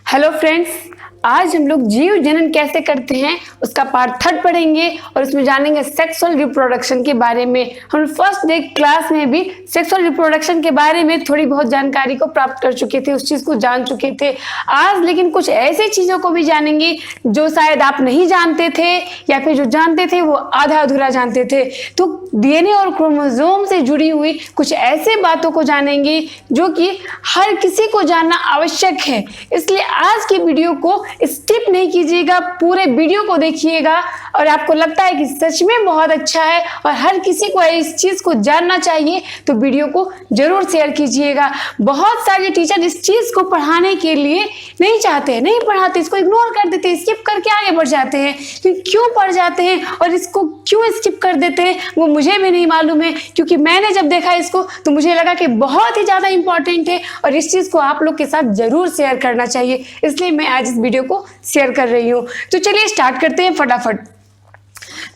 Hello friends, आज हम लोग जीव जनन कैसे करते हैं उसका पार्ट 3 पढ़ेंगे और उसमें जानेंगे सेक्सुअल रिप्रोडक्शन के बारे में। हम फर्स्ट डे क्लास में भी सेक्सुअल रिप्रोडक्शन के बारे में थोड़ी बहुत जानकारी को प्राप्त कर चुके थे, उस चीज को जान चुके थे। आज लेकिन कुछ ऐसी चीजों को भी जानेंगे जो शायद आप नहीं जानते थे या फिर जो जानते थे वो आधा अधूरा जानते थे। तो डीएनए और क्रोमोसोम से जुड़ी हुई कुछ ऐसे बातों को जानेंगे जो कि हर किसी को जानना आवश्यक है। इसलिए आज की वीडियो को स्किप नहीं कीजिएगा, पूरे वीडियो को देखिएगा और आपको लगता है कि सच में बहुत अच्छा है और हर किसी को इस चीज को जानना चाहिए तो वीडियो को जरूर शेयर कीजिएगा। बहुत सारे टीचर इस चीज को पढ़ाने के लिए नहीं चाहते, नहीं पढ़ाते, इसको इग्नोर कर देते हैं, स्किप करके आगे बढ़ जाते हैं। क्यों पढ़ जाते हैं और इसको क्यों स्किप कर देते हैं वो मुझे भी नहीं मालूम है, क्योंकि मैंने जब देखा इसको तो मुझे लगा कि बहुत ही ज्यादा इंपॉर्टेंट है और इस चीज को आप लोग के साथ जरूर शेयर करना चाहिए, इसलिए मैं आज इस वीडियो को शेयर कर रही हूँ। तो चलिए स्टार्ट करते हैं फटाफट।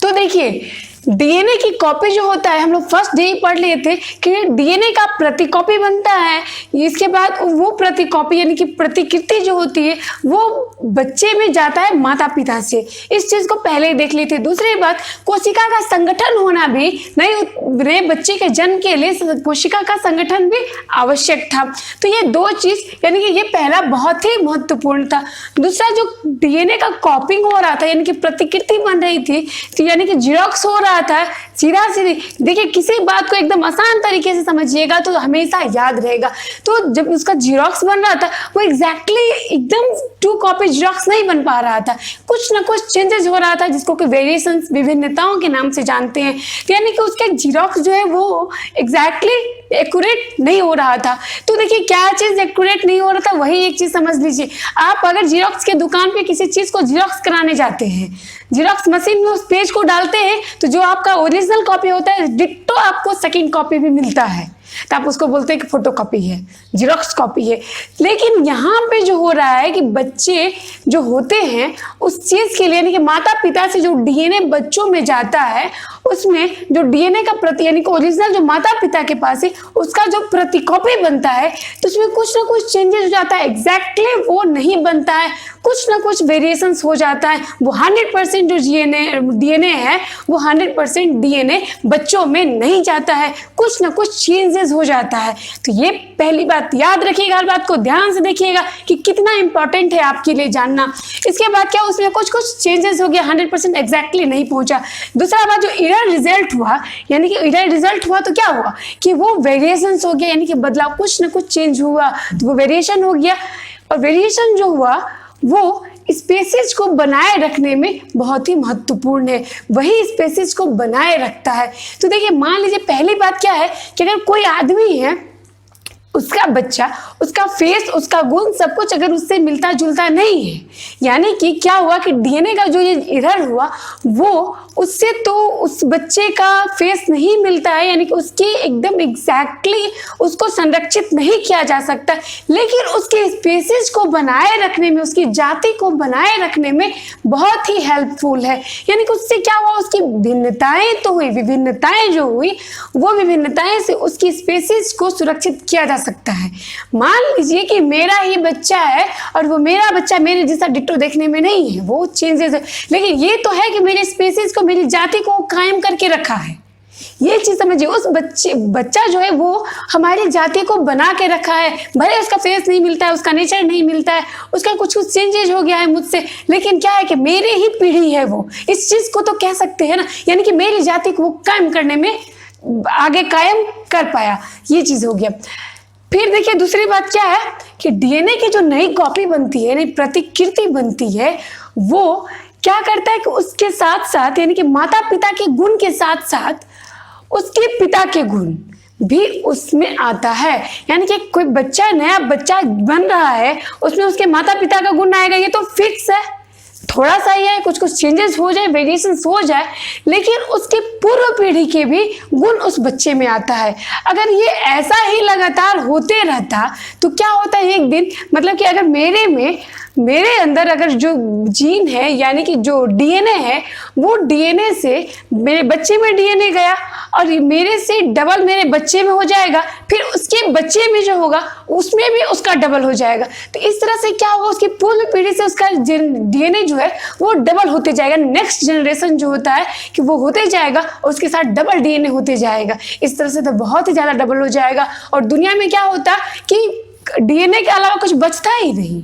तो देखिए, डीएनए की कॉपी जो होता है, हम लोग फर्स्ट डे ही पढ़ लिए थे कि डीएनए का प्रति कॉपी बनता है। इसके बाद वो प्रति कॉपी यानी कि प्रतिकृति जो होती है वो बच्चे में जाता है माता पिता से। इस चीज को पहले ही देख ली थी। दूसरी बात, कोशिका का संगठन होना भी नए बच्चे के जन्म के लिए कोशिका का संगठन भी आवश्यक था। तो ये दो चीज यानी कि ये पहला बहुत ही महत्वपूर्ण था। दूसरा, जो डीएनए का कॉपिंग हो रहा था यानी कि प्रतिकृति बन रही थी, तो यानी कि जीरोक्स हो रहा था सीधा सीधी। देखिए, किसी बात को एकदम आसान तरीके से समझिएगा तो हमेशा याद रहेगा। तो जब उसका जीरोक्स बन रहा था वो एग्जैक्टली एकदम टू कॉपी जीरोक्स नहीं बन पा रहा था, कुछ ना कुछ चेंजेस हो रहा था जिसको कि वेरिएशंस, विभिन्नताओं के नाम से जानते हैं। तो यानी कि उसका जीरोक्स जो है वो एग्जैक्टली एक्यूरेट नहीं हो रहा था। तो देखिए, क्या चीज एक्यूरेट नहीं हो रहा था, वही एक चीज समझ लीजिए। आप अगर जीरोक्स के दुकान पे किसी चीज को जीरोक्स कराने जाते हैं, जीरोक्स मशीन में उस पेज को डालते हैं तो जो आपका ओरिजिनल कॉपी होता है डिट्टो आपको सेकंड कॉपी भी मिलता है, तो आप उसको बोलते हैं कि फोटो कॉपी है, जीरोक्स कॉपी है। लेकिन यहाँ पे जो हो रहा है कि बच्चे जो होते हैं उस चीज के लिए यानी कि माता पिता से जो डीएनए बच्चों में जाता है उसमें जो डीएनए का प्रति यानी कि ओरिजिनल जो माता पिता के पास है उसका जो प्रति कॉपी बनता है तो उसमें कुछ ना कुछ चेंजेस हो जाता है, एग्जैक्टली वो नहीं बनता है, कुछ ना कुछ वेरिएशंस हो जाता है। वो 100% जो डीएनए है वो 100% डीएनए बच्चों में नहीं जाता है, कुछ ना कुछ चेंजेस हो जाता है। तो ये पहली बात याद रखिएगा, हर बात को ध्यान से देखिएगा कि कितना इंपॉर्टेंट है आपके लिए जानना। इसके बाद क्या, उसमें कुछ कुछ चेंजेस हो गया, 100% एग्जैक्टली नहीं पहुंचा। दूसरा बात, जो एरर रिजल्ट हुआ यानी कि एरर रिजल्ट हुआ तो क्या हुआ कि वो वेरिएशंस हो गया यानी कि बदलाव, कुछ ना कुछ चेंज हुआ तो वो वेरिएशन हो गया। और वेरिएशन जो हुआ वो स्पेसीज को बनाए रखने में बहुत ही महत्वपूर्ण है, वही स्पेसीज को बनाए रखता है। तो देखिए, मान लीजिए पहली बात क्या है कि अगर कोई आदमी है, उसका बच्चा, उसका फेस, उसका गुण सब कुछ अगर उससे मिलता जुलता नहीं है, यानी कि क्या हुआ कि डीएनए का जो ये एरर हुआ वो उससे तो उस बच्चे का फेस नहीं मिलता है, यानी कि उसकी एकदम एग्जैक्टली उसको संरक्षित नहीं किया जा सकता, लेकिन उसके स्पीसीज को बनाए रखने में, उसकी जाति को बनाए रखने में बहुत ही हेल्पफुल है। यानी कि उससे क्या हुआ, उसकी भिन्नताएं तो हुई, विभिन्नताएं जो हुई वो विभिन्नताएं से उसकी स्पीसीज को सुरक्षित किया जा सकता है। मान लीजिए कि मेरा ही बच्चा है और वो मेरा बच्चा मेरे जैसा डिट्टो देखने में नहीं है, वो चेंजेस है, लेकिन ये तो है कि मेरे स्पीसीज को, मेरी जाति को कायम करके रखा है। ये चीज समझिए, उस बच्चा जो है वो हमारी जाति को बना के रखा है। भले उसका फेस नहीं मिलता है, उसका नेचर नहीं मिलता है, उसका कुछ कुछ चेंजेस हो गया है मुझसे, लेकिन क्या है कि मेरी ही पीढ़ी है वो, इस चीज को तो कह सकते हैं ना, यानी कि मेरी जाति को कायम करने में आगे कायम कर पाया, ये चीज हो गया। फिर देखिए, दूसरी बात क्या है कि डीएनए की जो नई कॉपी बनती है, नई प्रतिकृति बनती है, वो क्या करता है कि उसके साथ साथ यानी कि माता पिता के गुण के साथ साथ उसके पिता के गुण भी उसमें आता है। यानी कि कोई बच्चा, नया बच्चा बन रहा है, उसमें उसके माता पिता का गुण आएगा, ये तो फिक्स है। थोड़ा सा ही है, कुछ कुछ चेंजेस हो जाए, वेरिएशंस हो जाए, लेकिन उसके पूर्व पीढ़ी के भी गुण उस बच्चे में आता है। अगर ये ऐसा ही लगातार होते रहता तो क्या होता है, एक दिन मतलब कि अगर मेरे अंदर अगर जो जीन है यानी कि जो डीएनए है वो डीएनए से मेरे बच्चे में डीएनए गया और मेरे से डबल मेरे बच्चे में हो जाएगा, फिर उसके बच्चे में जो होगा उसमें भी उसका डबल हो जाएगा। तो इस तरह से क्या होगा, उसकी पूर्व पीढ़ी से उसका डीएनए जो है वो डबल होते जाएगा। नेक्स्ट जनरेशन जो होता है कि वो होते जाएगा और उसके साथ डबल डीएनए होते जाएगा। इस तरह से तो बहुत ही ज्यादा डबल हो जाएगा और दुनिया में क्या होता कि डीएनए के अलावा कुछ बचता ही नहीं।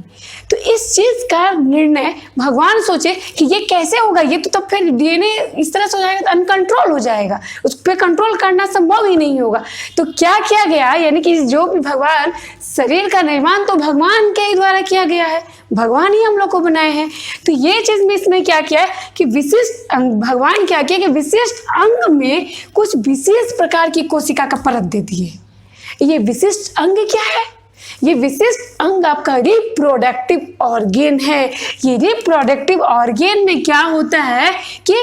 तो इस चीज का निर्णय भगवान सोचे कि ये कैसे होगा, ये तो फिर डीएनए इस तरह से हो जाएगा तो अनकंट्रोल हो जाएगा, उस पर कंट्रोल करना संभव ही नहीं होगा। तो क्या किया गया, यानी कि जो भी भगवान शरीर का निर्माण तो भगवान के ही द्वारा किया गया है, भगवान ही हम लोग को बनाए हैं। तो ये चीज में इसमें क्या किया है कि विशिष्ट अंग, भगवान क्या किया कि विशिष्ट अंग में कुछ विशेष प्रकार की कोशिका का परत दे दिए। ये विशिष्ट अंग क्या है, ये विशिष्ट अंग आपका रिप्रोडक्टिव ऑर्गेन है। ये रिप्रोडक्टिव ऑर्गेन में क्या होता है कि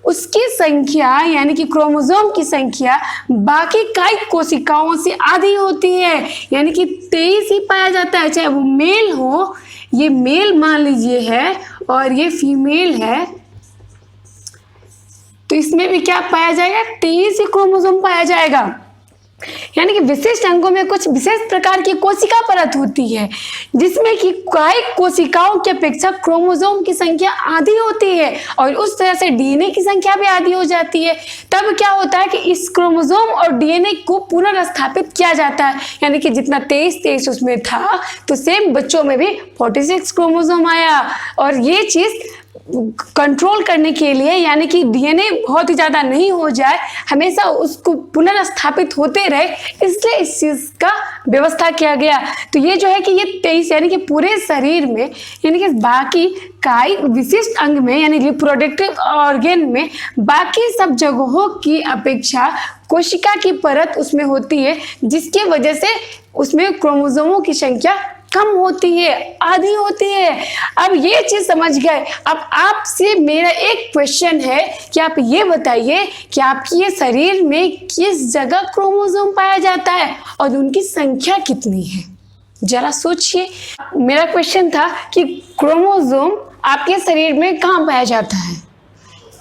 उसकी संख्या यानी कि क्रोमोसोम की संख्या बाकी कई कोशिकाओं से आधी होती है, यानी कि 23 ही पाया जाता है। चाहे वो मेल हो, ये मेल मान लीजिए है और ये फीमेल है, तो इसमें भी क्या पाया जाएगा, 23 ही क्रोमोसोम पाया जाएगा। यानी कि विशिष्ट अंगों में कुछ विशेष प्रकार की कोशिका परत होती है जिसमें कि कई कोशिकाओं की अपेक्षा क्रोमोसोम की संख्या आधी होती है और उस तरह से डीएनए की संख्या भी आधी हो जाती है। तब क्या होता है कि इस क्रोमोसोम और डीएनए को पुनर्स्थापित किया जाता है, यानी कि जितना 23 उसमें था तो सेम बच्चों में भी 46 क्रोमोसोम आया। और ये चीज कंट्रोल करने के लिए, यानी कि डीएनए बहुत ही ज्यादा नहीं हो जाए, हमेशा उसको पुनर्स्थापित होते रहे, इसलिए इस चीज का व्यवस्था किया गया। तो ये जो है कि ये 23 यानी कि पूरे शरीर में, यानी कि बाकी कई विशिष्ट अंग में यानी रिप्रोडक्टिव ऑर्गेन में बाकी सब जगहों की अपेक्षा कोशिका की परत उसमें होती है, जिसकी वजह से उसमें क्रोमोसोमों की संख्या कम होती है, आधी होती है। अब ये चीज समझ गए। अब आपसे मेरा एक क्वेश्चन है कि आप ये बताइए कि आपके ये शरीर में किस जगह क्रोमोसोम पाया जाता है और उनकी संख्या कितनी है, जरा सोचिए। मेरा क्वेश्चन था कि क्रोमोसोम आपके शरीर में कहाँ पाया जाता है,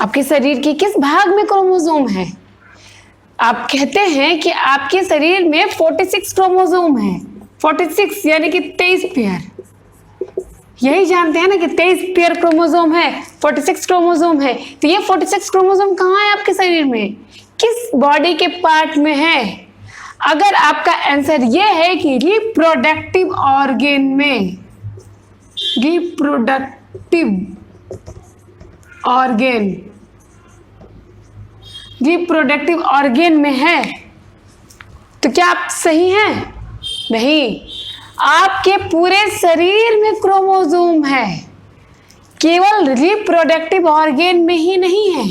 आपके शरीर के किस भाग में क्रोमोसोम है। आप कहते हैं कि आपके शरीर में 46 क्रोमोसोम है, 46 यानी कि 23 पेयर, यही जानते हैं ना कि 23 पेयर क्रोमोसोम है, 46 क्रोमोसोम है। तो ये 46 क्रोमोसोम कहाँ है आपके शरीर में, किस बॉडी के पार्ट में है। अगर आपका आंसर ये है कि रिप्रोडक्टिव ऑर्गेन में, रिप्रोडक्टिव ऑर्गेन में है, तो क्या आप सही हैं? नहीं, आपके पूरे शरीर में क्रोमोसोम है, केवल रिप्रोडक्टिव ऑर्गेन में ही नहीं है,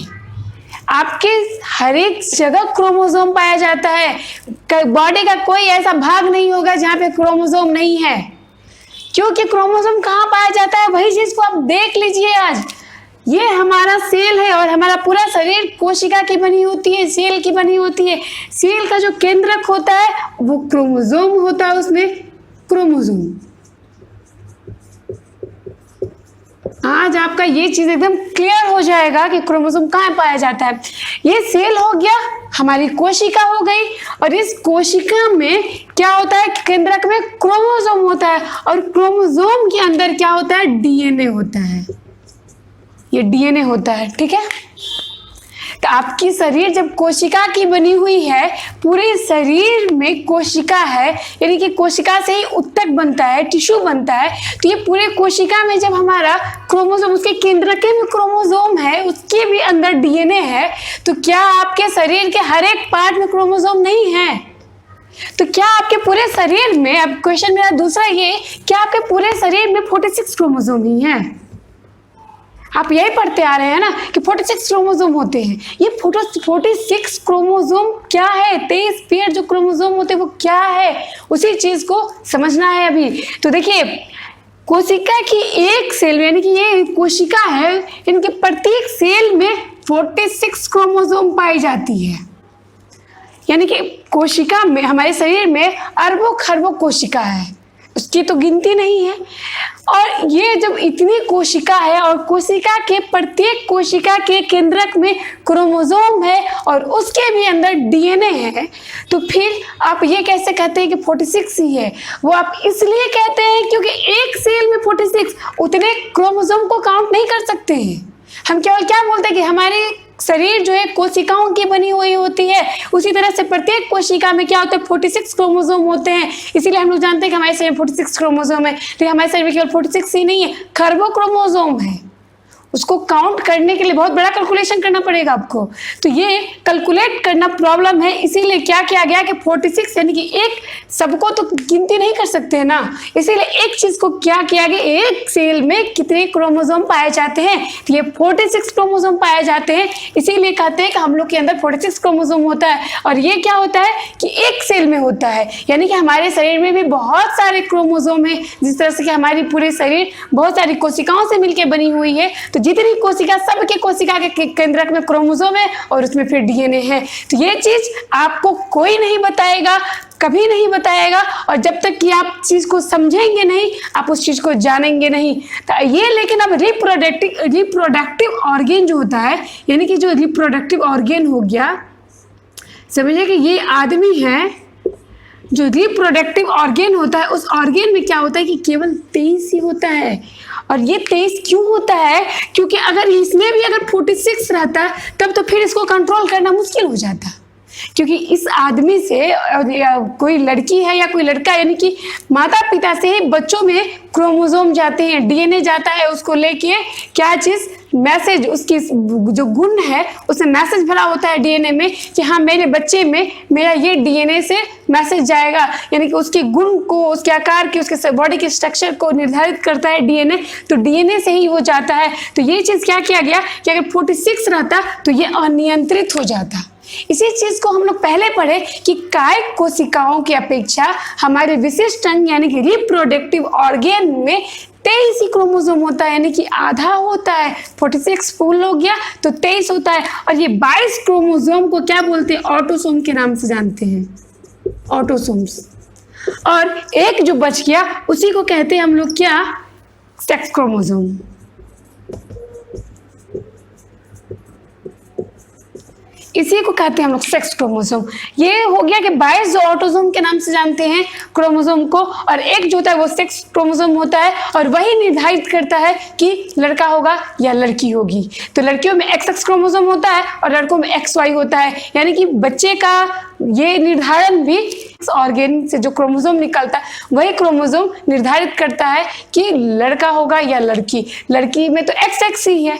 आपके हर एक जगह क्रोमोसोम पाया जाता है। बॉडी का कोई ऐसा भाग नहीं होगा जहां पे क्रोमोसोम नहीं है, क्योंकि क्रोमोसोम कहाँ पाया जाता है वही चीज को आप देख लीजिए। आज ये हमारा सेल है और हमारा पूरा शरीर कोशिका की बनी होती है, सेल की बनी होती है। सेल का जो केंद्रक होता है वो क्रोमोसोम होता है, उसमें क्रोमोसोम। आज आपका ये चीज एकदम क्लियर हो जाएगा कि क्रोमोसोम कहाँ पाया जाता है। ये सेल हो गया, हमारी कोशिका हो गई, और इस कोशिका में क्या होता है, केंद्रक में क्रोमोसोम होता है और क्रोमोसोम के अंदर क्या होता है, डीएनए होता है। ये डीएनए होता है, ठीक है। तो आपकी शरीर जब कोशिका की बनी हुई है, पूरे शरीर में कोशिका है, यानी कि कोशिका से ही ऊतक बनता है, टिश्यू बनता है। तो ये पूरे कोशिका में जब हमारा क्रोमोसोम, उसके केंद्रक में क्रोमोसोम है, उसके भी अंदर डीएनए है, तो क्या आपके शरीर के हर एक पार्ट में क्रोमोसोम नहीं है? तो क्या आपके पूरे शरीर में, अब क्वेश्चन मेरा दूसरा ये, क्या आपके पूरे शरीर में 46 क्रोमोसोम ही है? आप यही पढ़ते आ रहे हैं ना कि 46 क्रोमोसोम होते हैं। ये 46 क्रोमोसोम क्या है, 23 पेयर जो क्रोमोसोम होते हैं वो क्या है, उसी चीज को समझना है अभी। तो देखिए, कोशिका की एक सेल यानी कि ये कोशिका है, इनके प्रत्येक सेल में 46 क्रोमोसोम पाई जाती है। यानी कि कोशिका में, हमारे शरीर में अरबों खरबों कोशिका है, उसकी तो गिनती नहीं है। और और ये जब इतनी कोशिका है और कोशिका के प्रत्येक कोशिका के केंद्रक में क्रोमोसोम है और उसके भी अंदर डीएनए है, तो फिर आप ये कैसे कहते हैं कि 46 ही है? वो आप इसलिए कहते हैं क्योंकि एक सेल में 46 उतने क्रोमोसोम को काउंट नहीं कर सकते हैं। हम केवल क्या बोलते हैं कि हमारे शरीर जो है कोशिकाओं की बनी हुई होती है, उसी तरह से प्रत्येक कोशिका में क्या होता है 46 क्रोमोसोम होते हैं। इसीलिए हम लोग जानते हैं कि हमारे शरीर में 46 क्रोमोसोम है, लेकिन हमारे शरीर में केवल 46 ही नहीं है, खरबों क्रोमोसोम है। उसको काउंट करने के लिए बहुत बड़ा कैलकुलेशन करना पड़ेगा आपको, तो ये कैलकुलेट करना प्रॉब्लम है। इसीलिए क्या किया गया कि 46 यानी कि एक सबको तो गिनती नहीं कर सकते हैं ना, इसीलिए एक चीज को क्या किया गया, एक सेल में कितने क्रोमोसोम पाए जाते हैं, तो ये 46 क्रोमोसोम पाए जाते हैं। इसीलिए कहते हैं कि हम लोग के अंदर 46 क्रोमोसोम होता है। और ये क्या होता है कि एक सेल में होता है, यानी कि हमारे शरीर में भी बहुत सारे क्रोमोसोम है। जिस तरह से कि हमारी पूरे शरीर बहुत सारी कोशिकाओं से मिलकर बनी हुई है, तो जितनी कोशिका सबके कोशिका के केंद्रक में क्रोमोसोम है और उसमें फिर डीएनए है। तो ये चीज आपको कोई नहीं बताएगा, कभी नहीं बताएगा, और जब तक कि आप चीज को समझेंगे नहीं, आप उस चीज को जानेंगे नहीं। तो ये लेकिन अब रिप्रोडक्टिव ऑर्गेन जो होता है, यानी कि जो रिप्रोडक्टिव ऑर्गेन हो गया, समझिए कि ये आदमी है, जो रिप्रोडक्टिव ऑर्गेन होता है, उस ऑर्गेन में क्या होता है कि केवल 23 ही होता है। और ये 23 क्यों होता है? क्योंकि अगर इसमें भी अगर 46 रहता तब तो फिर इसको कंट्रोल करना मुश्किल हो जाता, क्योंकि इस आदमी से कोई लड़की है या कोई लड़का, यानी कि माता पिता से ही बच्चों में क्रोमोसोम जाते हैं, डीएनए जाता है, उसको लेके क्या चीज मैसेज, उसकी जो गुण है उसमें मैसेज भरा होता है डीएनए में कि हाँ मेरे बच्चे में मेरा ये डीएनए से मैसेज जाएगा, यानी कि उसके गुण को, उसके आकार की, उसके बॉडी के स्ट्रक्चर को निर्धारित करता है डीएनए, तो डीएनए से ही वो जाता है। तो ये चीज क्या किया गया कि अगर 46 रहता तो ये अनियंत्रित हो जाता। इसी चीज को हम लोग पहले पढ़े कि कायिक कोशिकाओं की अपेक्षा हमारे विशिष्ट अंग यानी कि रिप्रोडक्टिव ऑर्गेन में 23 ही क्रोमोसोम होता है, यानी कि आधा होता है। 46 फुल हो गया तो 23 होता है। और ये 22 क्रोमोसोम को क्या बोलते हैं? ऑटोसोम के नाम से जानते हैं, ऑटोसोम्स। और एक जो बच गया उसी को कहते हैं हम लोग क्या? Sex chromosome. इसी को कहते हैं हम लोग सेक्स क्रोमोसोम। ये हो गया कि 22 जो ऑटोसोम के नाम से जानते हैं क्रोमोसोम को, और एक जो होता है वो सेक्स क्रोमोसोम होता है, और वही निर्धारित करता है कि लड़का होगा या लड़की होगी। तो लड़कियों में XX क्रोमोसोम होता है और लड़कों में XY होता है, यानी कि बच्चे का ये निर्धारण भी इस ऑर्गेन से जो क्रोमोसोम निकलता है वही क्रोमोसोम निर्धारित करता है कि लड़का होगा या लड़की। लड़की में तो XX ही है,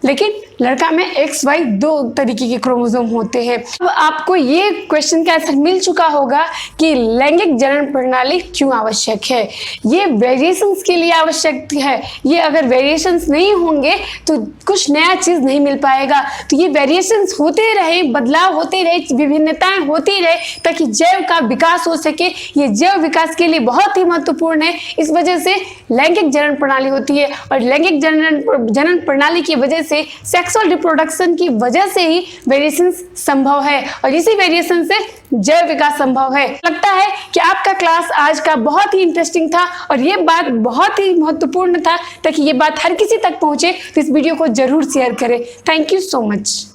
लेकिन लड़का में XY 2 तरीके के क्रोमोसोम होते हैं। अब आपको ये क्वेश्चन का आंसर मिल चुका होगा कि लैंगिक जनन प्रणाली क्यों आवश्यक है। ये वेरिएशंस के लिए आवश्यक है। ये अगर वेरिएशंस नहीं होंगे तो कुछ नया चीज नहीं मिल पाएगा। तो ये वेरिएशंस होते रहे, बदलाव होते रहे, विभिन्नताएं होती रहे, ताकि जैव का विकास हो सके। ये जैव विकास के लिए बहुत ही महत्वपूर्ण है। इस वजह से लैंगिक जनन प्रणाली होती है, और लैंगिक जनन प्रणाली की वजह से सेक्सुअल रिप्रोडक्शन की वजह से ही वेरिएशन संभव है, और इसी वेरिएशन से जैव विकास संभव है। लगता है कि आपका क्लास आज का बहुत ही इंटरेस्टिंग था और ये बात बहुत ही महत्वपूर्ण था, ताकि ये बात हर किसी तक पहुंचे, तो इस वीडियो को जरूर शेयर करें। Thank you so much.